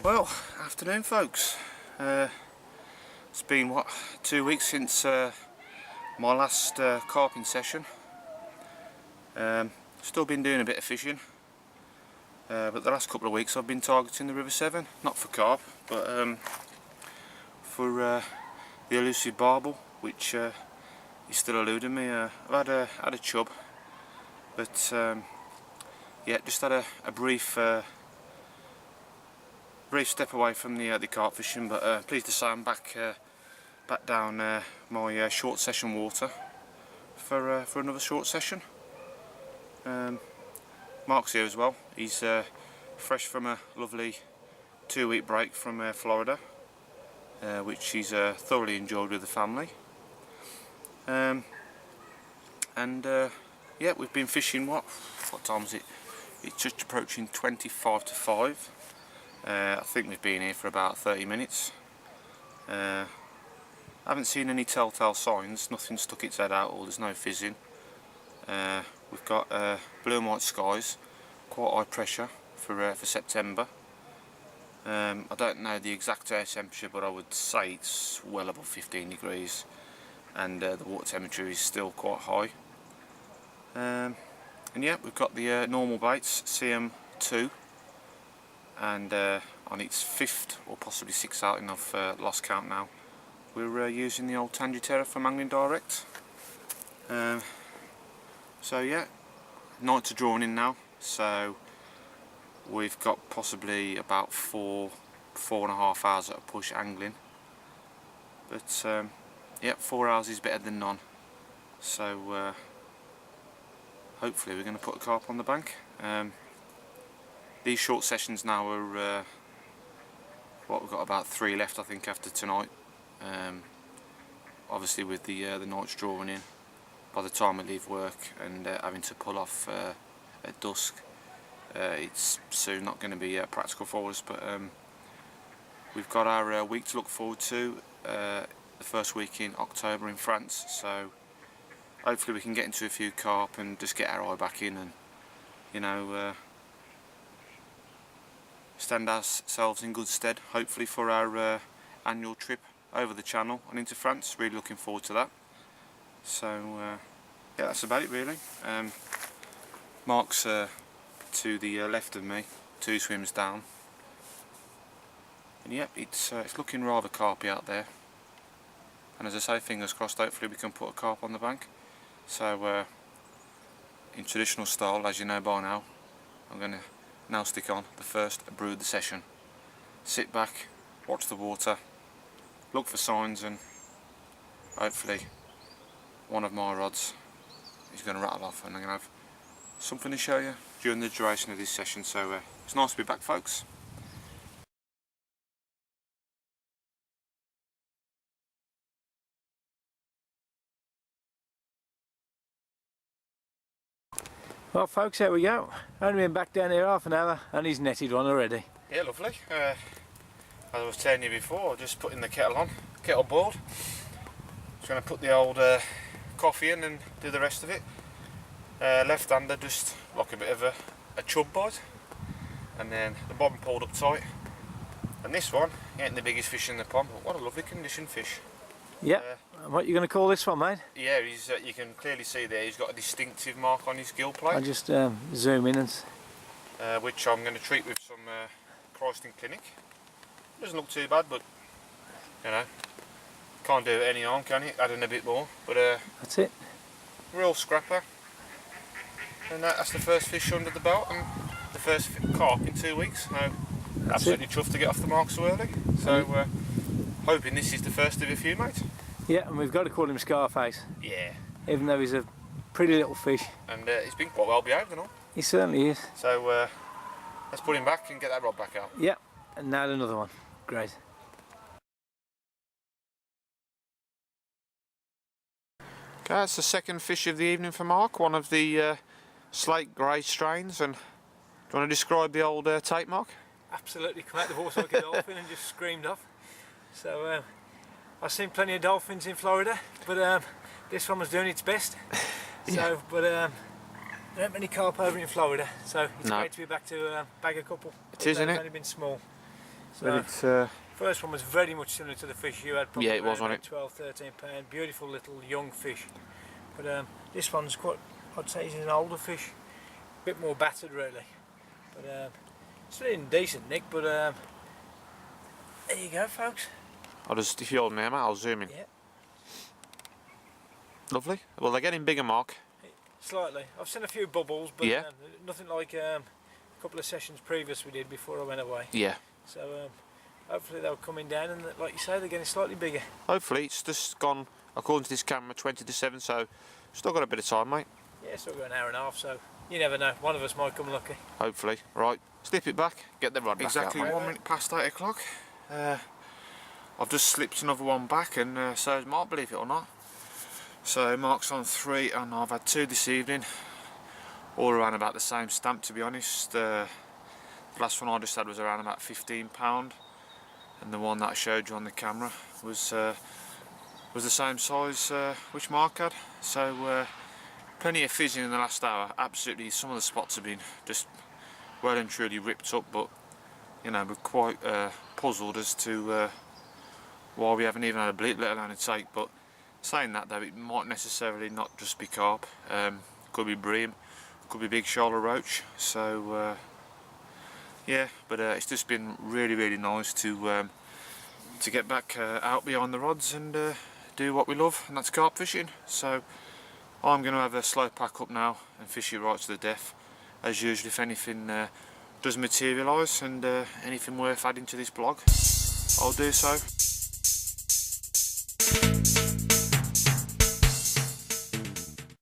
Well, afternoon folks. It's been what, 2 weeks since my last carping session. Still been doing a bit of fishing, but the last couple of weeks I've been targeting the River Severn, not for carp, but for the elusive barbel, which is still eluding me. I've had a chub, but yeah, just had a brief step away from the carp fishing, but pleased to say I'm back down my short session water for another short session. Mark's here as well. He's fresh from a lovely 2-week break from Florida, which he's thoroughly enjoyed with the family. And yeah, we've been fishing. What time is it? It's just approaching 25 to 5. I think we've been here for about 30 minutes. I haven't seen any telltale signs, nothing stuck its head out or there's no fizzing. We've got blue and white skies, quite high pressure for September. I don't know the exact air temperature, but I would say it's well above 15 degrees and the water temperature is still quite high. And yeah, we've got the normal baits, CM2, and on its 5th or possibly 6th outing, I've lost count now. We're using the old Tangiterra from Angling Direct. So yeah, nights are drawing in now, so we've got possibly about 4.5 hours at a push angling, but yeah, 4 hours is better than none, so hopefully we're going to put a carp on the bank. These short sessions now are what, we've got about 3 left I think after tonight. Obviously with the nights drawing in, by the time we leave work and having to pull off at dusk, it's soon not going to be practical for us, but we've got our week to look forward to, the first week in October in France, so hopefully we can get into a few carp and just get our eye back in and, you know, stand ourselves in good stead, hopefully, for our annual trip over the channel and into France. Really looking forward to that. So yeah, that's about it really. Mark's to the left of me, 2 swims down, and yep, it's looking rather carpy out there, and as I say, fingers crossed, hopefully we can put a carp on the bank. So in traditional style, as you know by now, I'm going to now stick on the first brew of the session. Sit back, watch the water, look for signs, and hopefully one of my rods is going to rattle off and I'm going to have something to show you during the duration of this session. So it's nice to be back folks. Well folks, there we go. Only been back down here half an hour and he's netted one already. Yeah, lovely. As I was telling you before, just putting the kettle on, kettle boiled. Just going to put the old coffee in and do the rest of it. Left-hander, just like a bit of a chub bite, and then the bottom pulled up tight. And this one ain't the biggest fish in the pond, but what a lovely conditioned fish. Yep. What are you going to call this one, mate? Yeah, he's you can clearly see there he's got a distinctive mark on his gill plate. I'll just zoom in and which I'm going to treat with some Christing Clinic. Doesn't look too bad, but you know, can't do it any harm, can it? Adding a bit more, but that's it. Real scrapper. And that's the first fish under the belt and the first carp in 2 weeks. So absolutely chuffed to get off the mark so early. So hoping this is the first of a few, mate. Yeah, and we've got to call him Scarface. Yeah. Even though he's a pretty little fish. And he's been quite well behaved and all. He certainly is. So let's put him back and get that rod back out. Yeah, and now another one. Great. Okay, that's the second fish of the evening for Mark, one of the slate grey strains. And do you want to describe the old tape, Mark? Absolutely, come out the water like a dolphin and just screamed off. So I've seen plenty of dolphins in Florida, but this one was doing its best. So, yeah. But there aren't many carp over in Florida, so it's great to be back to bag a couple. It is, isn't it? They've only been small. But it's first one was very much similar to the fish you had, probably yeah, it was, around wasn't it? 12-13 pound, beautiful little young fish. But this one's quite, I'd say he's an older fish, a bit more battered really. But still in decent nick, but there you go folks. If you hold me, I'll zoom in. Yeah. Lovely. Well, they're getting bigger, Mark. Slightly. I've seen a few bubbles, but Yeah. Nothing like a couple of sessions previous we did before I went away. Yeah. So hopefully they'll coming down, and like you say, they're getting slightly bigger. Hopefully, it's just gone, according to this camera, 20 to 7, so still got a bit of time, mate. Yeah, still got an hour and a half, so you never know. One of us might come lucky. Hopefully. Right, slip it back, get the rod back Exactly out, mate. 1 minute past 8 o'clock. I've just slipped another one back, and so has Mark, believe it or not. So Mark's on 3, and I've had 2 this evening. All around about the same stamp, to be honest. The last one I just had was around about £15, and the one that I showed you on the camera was the same size which Mark had. So plenty of fizzing in the last hour. Absolutely, some of the spots have been just well and truly ripped up, but you know, we're quite puzzled as to why we haven't even had a bleat, let alone a take. But saying that though, it might necessarily not just be carp. Could be bream, could be big shoal or roach. So yeah, but it's just been really nice to get back out behind the rods and do what we love, and that's carp fishing. So I'm going to have a slow pack up now and fish it right to the death. As usual, if anything does materialise and anything worth adding to this blog, I'll do so.